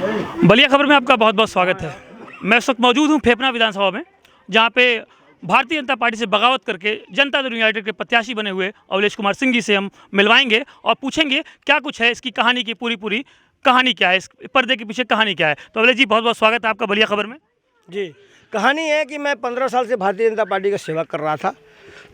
बलिया खबर में आपका बहुत बहुत स्वागत है। मैं इस वक्त मौजूद हूँ फेफना विधानसभा में, जहाँ पे भारतीय जनता पार्टी से बगावत करके जनता दल यूनाइटेड के प्रत्याशी बने हुए अवलेश कुमार सिंह जी से हम मिलवाएंगे और पूछेंगे क्या कुछ है इसकी कहानी की, पूरी कहानी क्या है, इस पर्दे के पीछे कहानी क्या है। तो अवलेश जी बहुत बहुत स्वागत है आपका बलिया खबर में। जी, कहानी है कि मैं 15 साल से भारतीय जनता पार्टी का सेवा कर रहा था।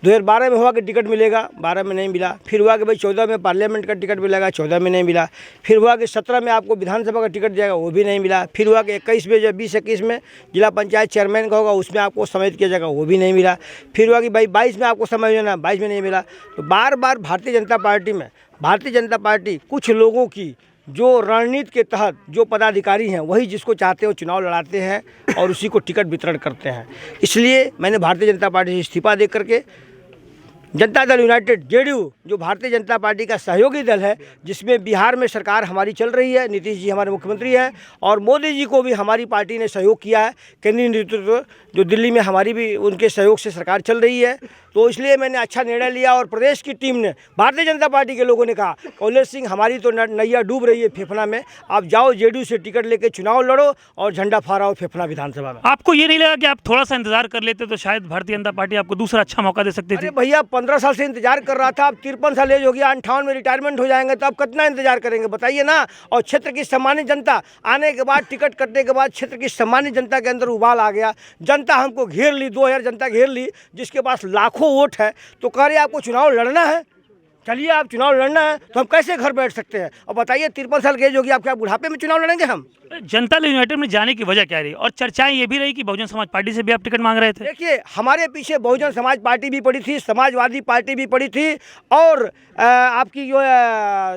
2012 में हुआ कि टिकट मिलेगा, 12 में नहीं मिला। फिर हुआ कि भाई 14 में पार्लियामेंट का टिकट मिलेगा, 14 में नहीं मिला। फिर हुआ कि 17 में आपको विधानसभा का टिकट जाएगा, वो भी नहीं मिला। फिर हुआ कि 21 में, जब 20-21 में जिला पंचायत चेयरमैन का होगा, उसमें आपको सम्मानित किया जाएगा, वो भी नहीं मिला। फिर हुआ कि भाई 22 में आपको सम्मानित होना, 22 में नहीं मिला। तो बार बार भारतीय जनता पार्टी कुछ लोगों की जो रणनीति के तहत जो पदाधिकारी हैं वही जिसको चाहते हो चुनाव लड़ाते हैं और उसी को टिकट वितरण करते हैं। इसलिए मैंने भारतीय जनता पार्टी से इस्तीफा दे करके जनता दल यूनाइटेड जेडीयू, जो भारतीय जनता पार्टी का सहयोगी दल है, जिसमें बिहार में सरकार हमारी चल रही है, नीतीश जी हमारे मुख्यमंत्री हैं और मोदी जी को भी हमारी पार्टी ने सहयोग किया है। केंद्रीय नेतृत्व जो दिल्ली में हमारी भी उनके सहयोग से सरकार चल रही है, तो इसलिए मैंने अच्छा निर्णय लिया। और प्रदेश की टीम ने, भारतीय जनता पार्टी के लोगों ने कहा, अवलेश सिंह हमारी तो नैया डूब रही है फेफना में, आप जाओ जेडीयू से टिकट लेके चुनाव लड़ो और झंडा फहराओ फेफना विधानसभा में। आपको ये नहीं लगा कि आप थोड़ा सा इंतजार कर लेते तो शायद भारतीय जनता पार्टी आपको दूसरा अच्छा मौका दे सकती थी? अरे भैया, 15 साल से इंतजार कर रहा था, अब 53 साल एज हो गया, 58 में रिटायरमेंट हो जाएंगे, तो अब कितना इंतजार करेंगे बताइए ना। और क्षेत्र की सम्मानित जनता आने के बाद, टिकट कटने के बाद क्षेत्र की सम्मानित जनता के अंदर उबाल आ गया। जनता हमको घेर ली, 2000 जनता घेर ली, जिसके पास लाखों वोट है। तो कह रहे आपको चुनाव लड़ना है, चलिए आप चुनाव लड़ना है, तो हम कैसे घर बैठ सकते हैं? और बताइए 53 साल की एज होगी, आप क्या बुढ़ापे में चुनाव लड़ेंगे हम? जनता दल यूनाइटेड में जाने की वजह क्या रही? और चर्चाएं ये भी रही कि बहुजन समाज पार्टी से भी आप टिकट मांग रहे थे। देखिए, हमारे पीछे बहुजन समाज पार्टी भी पड़ी थी, समाजवादी पार्टी भी पड़ी थी, और आपकी जो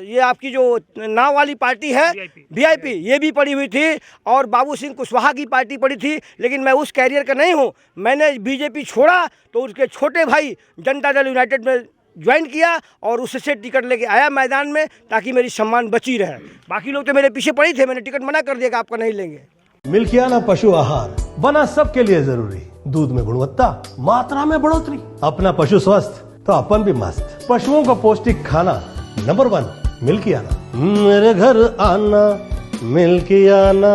ये आपकी जो नाव वाली पार्टी है वीआईपी, ये भी पड़ी हुई थी, और बाबू सिंह कुशवाहा की पार्टी पड़ी थी। लेकिन मैं उस कैरियर का नहीं हूँ। मैंने बीजेपी छोड़ा तो उसके छोटे भाई जनता दल यूनाइटेड में ज्वाइन किया और उससे टिकट लेके आया मैदान में, ताकि मेरी सम्मान बची रहे। बाकी लोग तो मेरे पीछे पड़े थे, मैंने टिकट मना कर दिया कि आपका नहीं लेंगे। मिल्कियाना पशु आहार बना सबके लिए जरूरी। दूध में गुणवत्ता, मात्रा में बढ़ोतरी, अपना पशु स्वस्थ तो अपन भी मस्त। पशुओं का पौष्टिक खाना नंबर 1 मिल्कियाना। मेरे घर आना मिल्कियाना।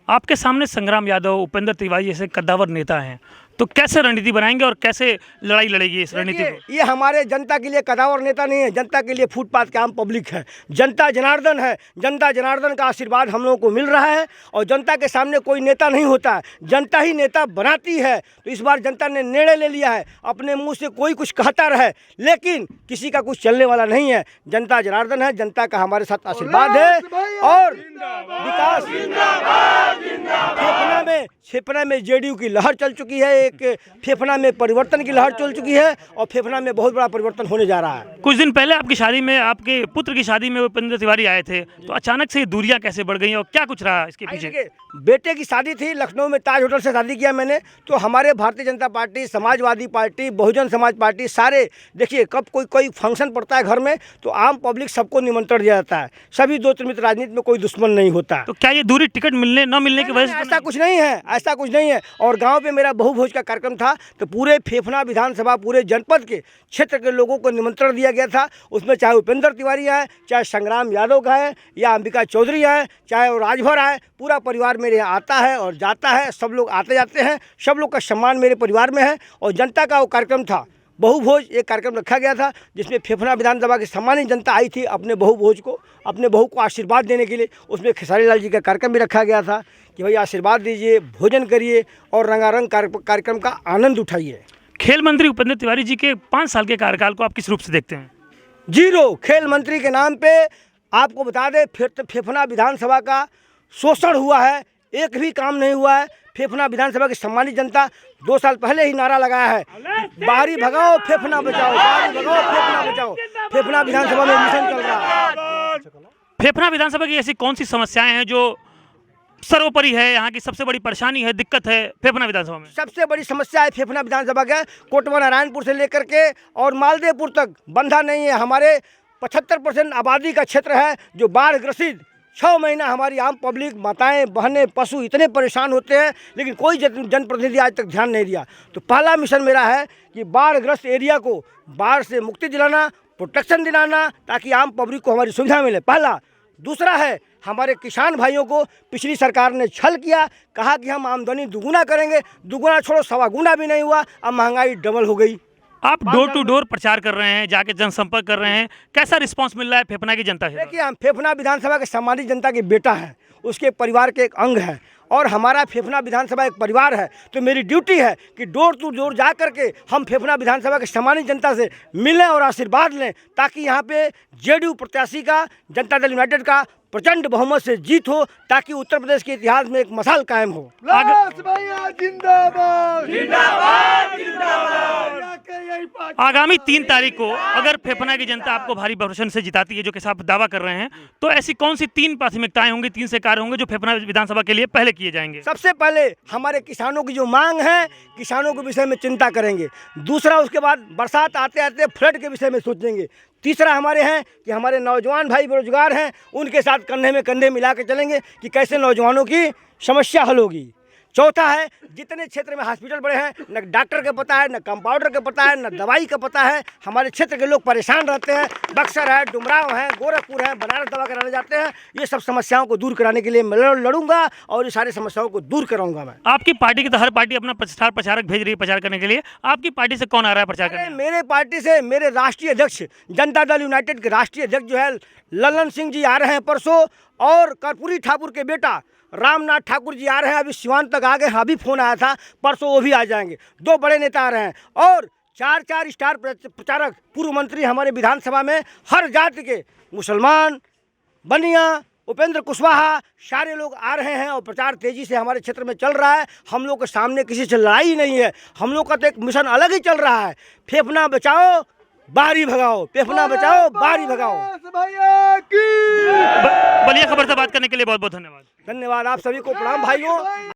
आपके सामने संग्राम यादव, उपेंद्र तिवारी जैसे कद्दावर नेता हैं, तो कैसे रणनीति बनाएंगे और कैसे लड़ाई लड़ेगी इस रणनीति को? ये हमारे जनता के लिए कदावर नेता नहीं है, जनता के लिए फुटपाथ के आम पब्लिक है। जनता जनार्दन है, जनता जनार्दन का आशीर्वाद हम लोगों को मिल रहा है, और जनता के सामने कोई नेता नहीं होता है, जनता ही नेता बनाती है। तो इस बार जनता ने निर्णय ले लिया है, अपने मुंह से कोई कुछ कहता रहे लेकिन किसी का कुछ चलने वाला नहीं है। जनता जनार्दन है, जनता का हमारे साथ आशीर्वाद है। और विकास फेफना में जेडीयू की लहर चल चुकी है, एक फेफना में परिवर्तन की लहर चल चुकी है, और फेफना में बहुत बड़ा परिवर्तन होने जा रहा है। कुछ दिन पहले आपकी शादी में, आपके पुत्र की शादी में उपेंद्र तिवारी आए थे, तो अचानक से ये दूरियां कैसे बढ़ गई और क्या कुछ रहा इसके पीछे? बेटे की शादी थी, लखनऊ में ताज होटल से शादी किया मैंने। तो हमारे Bharatiya Janata party, Samajwadi party, Bahujan Samaj party, सारे देखिए, कब कोई फंक्शन पड़ता है घर में तो आम पब्लिक सबको निमंत्रण दिया जाता है। सभी दो त्रिमित राजनीति में कोई दुश्मन नहीं होता। तो क्या ये दूरी टिकट मिलने न मिलने की वजह से? ऐसा कुछ नहीं है, ऐसा कुछ नहीं है। और गांव पे मेरा बहुभोज का कार्यक्रम था, तो पूरे फेफना विधानसभा, पूरे जनपद के क्षेत्र के लोगों को निमंत्रण दिया गया था। उसमें चाहे उपेंद्र तिवारी आए, चाहे संग्राम यादव का है, या अंबिका चौधरी आए, चाहे वो राजभर आए, पूरा परिवार मेरे यहाँ आता है और जाता है। सब लोग आते जाते हैं, सब लोग का सम्मान मेरे परिवार में है। और जनता का वो कार्यक्रम था, बहुभोज एक कार्यक्रम रखा गया था, जिसमें फेफना विधानसभा की सम्मानित जनता आई थी अपने अपने बहू को आशीर्वाद देने के लिए। उसमें खेसारी लाल जी का कार्यक्रम भी रखा गया था कि भाई आशीर्वाद दीजिए, भोजन करिए और रंगारंग कार्यक्रम का आनंद उठाइए। खेल मंत्री उपेंद्र तिवारी जी के 5 साल के कार्यकाल को आप किस रूप से देखते हैं? 0 खेल मंत्री के नाम पे आपको बता दें, फेफना विधानसभा का शोषण हुआ है, एक भी काम नहीं हुआ है। फेफना विधानसभा की सम्मानित जनता 2 साल पहले ही नारा लगाया है, बाहरी भगाओ फेफना बचाओ, बाहरी भगाओ फेफना बचाओ। फेफना विधानसभा में मिशन चल रहा है। फेफना विधानसभा की ऐसी कौन सी समस्याएं हैं जो सर्वोपरि है, यहाँ की सबसे बड़ी परेशानी है, दिक्कत है फेफना विधानसभा में? सबसे बड़ी समस्या है फेफना विधानसभा का, कोटवा नारायणपुर से लेकर के और मालदेवपुर तक बंधा नहीं है। हमारे 75% आबादी का क्षेत्र है जो बाढ़ ग्रसित। 6 महीना हमारी आम पब्लिक, माताएं, बहनें, पशु इतने परेशान होते हैं, लेकिन कोई जनप्रतिनिधि आज तक ध्यान नहीं दिया। तो पहला मिशन मेरा है कि बाढ़ग्रस्त एरिया को बाढ़ से मुक्ति दिलाना, प्रोटेक्शन दिलाना, ताकि आम पब्लिक को हमारी सुविधा मिले, पहला। दूसरा है हमारे किसान भाइयों को पिछली सरकार ने छल किया, कहा कि हम आमदनी दुगुना करेंगे, दुगुना छोड़ो सवा गुना भी नहीं हुआ, अब महंगाई डबल हो गई। आप डोर टू डोर प्रचार कर रहे हैं, जाके जनसंपर्क कर रहे हैं, कैसा रिस्पांस मिल रहा है फेफना की जनता से? देखिए, हम फेफना विधानसभा के सम्मानित जनता के बेटा हैं, उसके परिवार के एक अंग हैं और हमारा फेफना विधानसभा एक परिवार है, तो मेरी ड्यूटी है कि डोर टू डोर जा करके हम फेफना विधानसभा के सम्मानित जनता से मिलें और आशीर्वाद लें, ताकि यहाँ पे जेडीयू प्रत्याशी का, जनता दल यूनाइटेड का प्रचंड बहुमत से जीत हो, ताकि उत्तर प्रदेश के इतिहास में एक मसाल कायम हो। आगामी 3 तारीख को अगर फेफना की जनता आपको भारी बहुमत से जिताती है, जो कि आप दावा कर रहे हैं, तो ऐसी कौन सी 3 प्राथमिकताएं होंगी, 3 से कार्य होंगे जो फेफना विधानसभा के लिए पहले किए जाएंगे? सबसे पहले हमारे किसानों की जो मांग है, किसानों के विषय में चिंता करेंगे। दूसरा, उसके बाद बरसात आते आते फ्लड के विषय में सोचेंगे। तीसरा हमारे हैं कि हमारे नौजवान भाई बेरोजगार हैं, उनके साथ कंधे में कंधे मिला के चलेंगे कि कैसे नौजवानों की समस्या हल होगी। चौथा है, जितने क्षेत्र में हॉस्पिटल बड़े हैं, न डॉक्टर का पता है, न कंपाउंडर का पता है, न दवाई का पता है। हमारे क्षेत्र के लोग परेशान रहते हैं। बक्सर है, डुमराव है, गोरखपुर है, बनारस दवा कराने जाते हैं। ये सब समस्याओं को दूर कराने के लिए मैं लड़ूंगा और ये सारी समस्याओं को दूर कराऊंगा मैं। आपकी पार्टी की तो हर पार्टी अपना स्टार प्रचारक भेज रही है प्रचार करने के लिए, आपकी पार्टी से कौन आ रहा है प्रचार करने? मेरे पार्टी से मेरे राष्ट्रीय अध्यक्ष, जनता दल यूनाइटेड के राष्ट्रीय अध्यक्ष जो है ललन सिंह जी आ रहे हैं परसों, और कर्पूरी ठाकुर के बेटा रामनाथ ठाकुर जी आ रहे हैं। अभी सिवान तक आ गए, अभी फोन आया था, परसों वो भी आ जाएंगे। 2 बड़े नेता आ रहे हैं और 4 स्टार प्रचारक पूर्व मंत्री हमारे विधानसभा में हर जाति के, मुसलमान, बनिया, उपेंद्र कुशवाहा, सारे लोग आ रहे हैं और प्रचार तेजी से हमारे क्षेत्र में चल रहा है। हम लोग के सामने किसी से लड़ाई नहीं है, हम लोग का तो एक मिशन अलग ही चल रहा है। फेफना बचाओ, बारी भगाओ, फेफना बचाओ, बारी भगाओ। बलिया खबर से बात करने के लिए बहुत बहुत धन्यवाद। धन्यवाद, आप सभी को प्रणाम भाइयों।